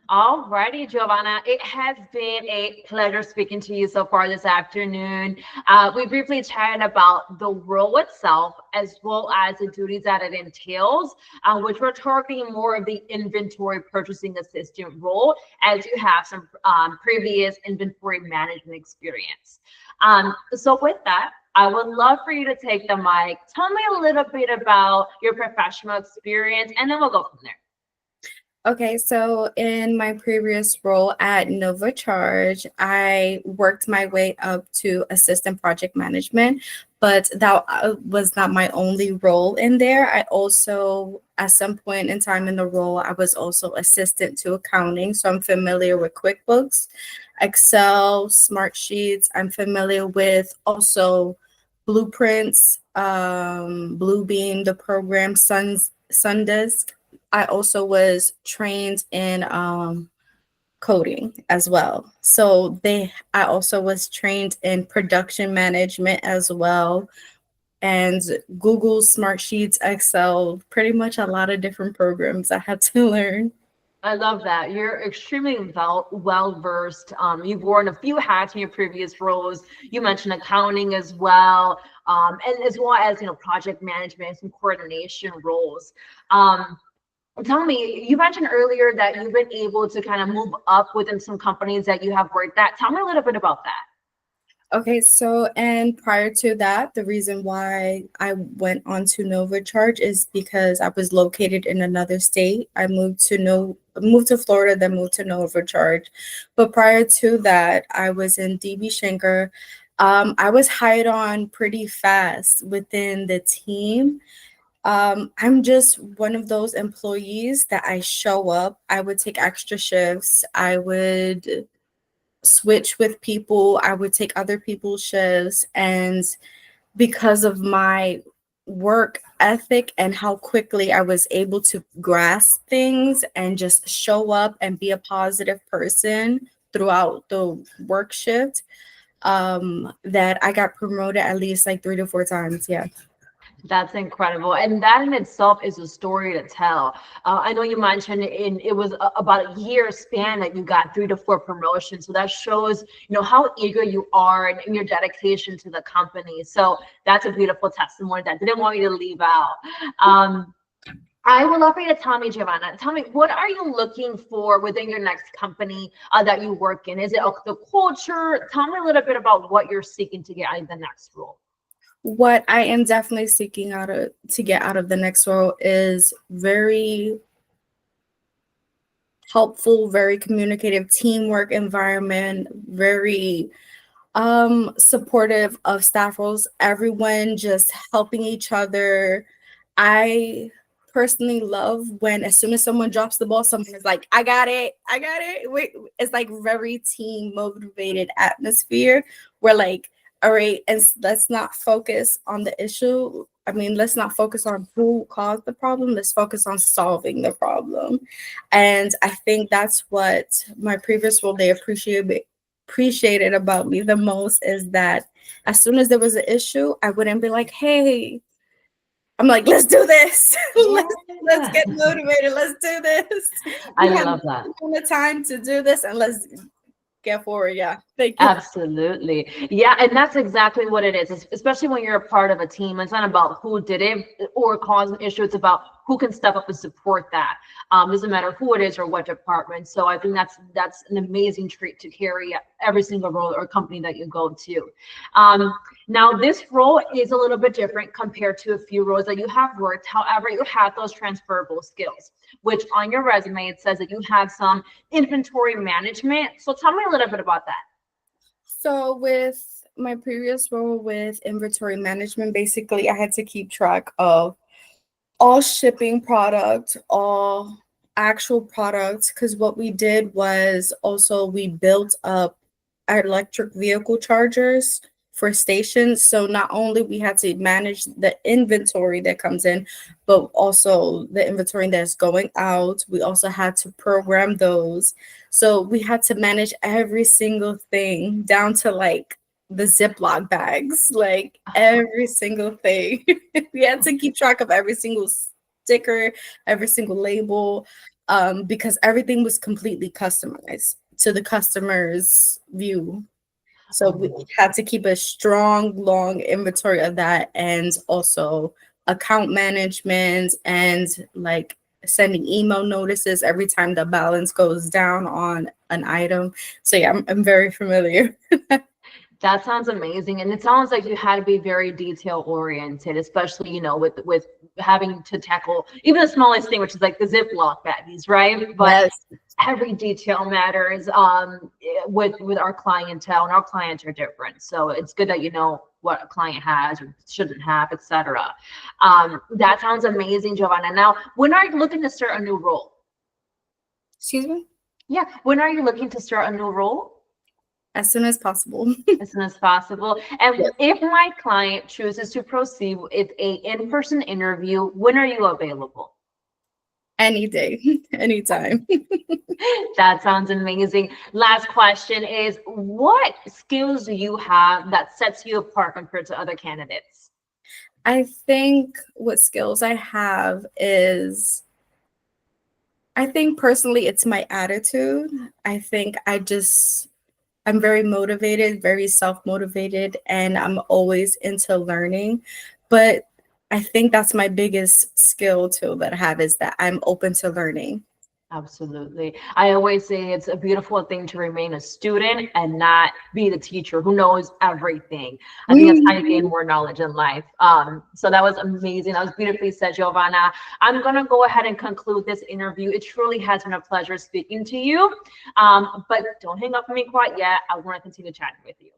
Alrighty, Giovanna. It has been a pleasure speaking to you so far this afternoon. We briefly chatted about the role itself as well as the duties that it entails, which we're targeting more of the inventory purchasing assistant role as you have some previous inventory management experience. So with that, I would love for you to take the mic. Tell me a little bit about your professional experience, and then we'll go from there. Okay, so in my previous role at Nova Charge, I worked my way up to assistant project management, but that was not my only role in there. I also, at some point in time in the role, I was also assistant to accounting. So I'm familiar with QuickBooks, Excel, Smart Sheets. I'm familiar with also Blueprints, Bluebeam, the program, Sundisk. I also was trained in coding as well. I also was trained in production management as well, and Google Smart Sheets, Excel, pretty much a lot of different programs I had to learn. I love that. You're extremely well versed. You've worn a few hats in your previous roles. You mentioned accounting as well, and as well as project management, some coordination roles. Um, Tell me, you mentioned earlier that you've been able to kind of move up within some companies that you have worked at. Tell me a little bit about that. Okay, so and prior to that, the reason why I went on to Nova Charge is because I was located in another state. I moved to Florida, then moved to Nova Charge. But prior to that, I was in DB Schenker. I was hired on pretty fast within the team. I'm just one of those employees that I show up. I would take extra shifts. I would switch with people. I would take other people's shifts. And because of my work ethic and how quickly I was able to grasp things and just show up and be a positive person throughout the work shift, that I got promoted at least like 3 to 4 times. Yeah. That's incredible, and that in itself is a story to tell. I know you mentioned it was about a year span that you got 3 to 4 promotions, so that shows how eager you are and your dedication to the company. So that's a beautiful testimony that didn't want you to leave out. Um, I would love for you to tell me, Giovanna. Tell me, what are you looking for within your next company that you work in? Is it the culture? Tell me a little bit about what you're seeking to get out of the next role. What I am definitely seeking out of to get out of the next role is very helpful, very communicative teamwork environment, very supportive of staff roles, everyone just helping each other. I personally love when as soon as someone drops the ball, someone is like, I got it. It's like very team motivated atmosphere. We're like, all right, and let's not focus on the issue. I mean, let's not focus on who caused the problem. Let's focus on solving the problem. And I think that's what my previous role they appreciated about me the most is that as soon as there was an issue, I wouldn't be like, hey, I'm like, let's do this. Let's Yeah, get motivated. Let's do this. I We have love that. the time to do this and let's get forward. Yeah. Thank you. Absolutely. Yeah, and that's exactly what it is, especially when you're a part of a team. It's not about who did it or caused an issue. It's about who can step up and support that. Doesn't matter who it is or what department. So I think that's an amazing trait to carry at every single role or company that you go to. Um, Now, this role is a little bit different compared to a few roles that you have worked. However, you have those transferable skills, which on your resume, it says that you have some inventory management. So tell me a little bit about that. So with my previous role with inventory management, basically I had to keep track of all shipping product, all actual products, because what we did was also we built up our electric vehicle chargers for stations. So not only we had to manage the inventory that comes in, but also the inventory that's going out. We also had to program those. So we had to manage every single thing down to like the Ziploc bags, like every single thing. We had to keep track of every single sticker, every single label. because everything was completely customized to the customer's view. So we had to keep a strong, long inventory of that, and also account management and like sending email notices every time the balance goes down on an item. So yeah, I'm very familiar. That sounds amazing. And it sounds like you had to be very detail oriented, especially, you know, with having to tackle even the smallest thing, which is like the Ziploc baggies, right? But Yes. every detail matters with our clientele, and our clients are different. So it's good that you know what a client has or shouldn't have, etc. That sounds amazing, Giovanna. Now, when are you looking to start a new role? Excuse me? Yeah, when are you looking to start a new role? As soon as possible. As soon as possible. And Yes. if my client chooses to proceed with a in-person interview, when are you available? Any day, anytime. That sounds amazing. Last question is, what skills do you have that sets you apart compared to other candidates? I think what skills I have is, I think personally it's my attitude. I think I'm very motivated, very self-motivated, and I'm always into learning. But I think that's my biggest skill too that I have, is that I'm open to learning. Absolutely. I always say it's a beautiful thing to remain a student and not be the teacher who knows everything. I think that's how you gain more knowledge in life. So that was amazing. That was beautifully said, Giovanna. I'm going to go ahead and conclude this interview. It truly has been a pleasure speaking to you. But don't hang up on me quite yet. I want to continue chatting with you.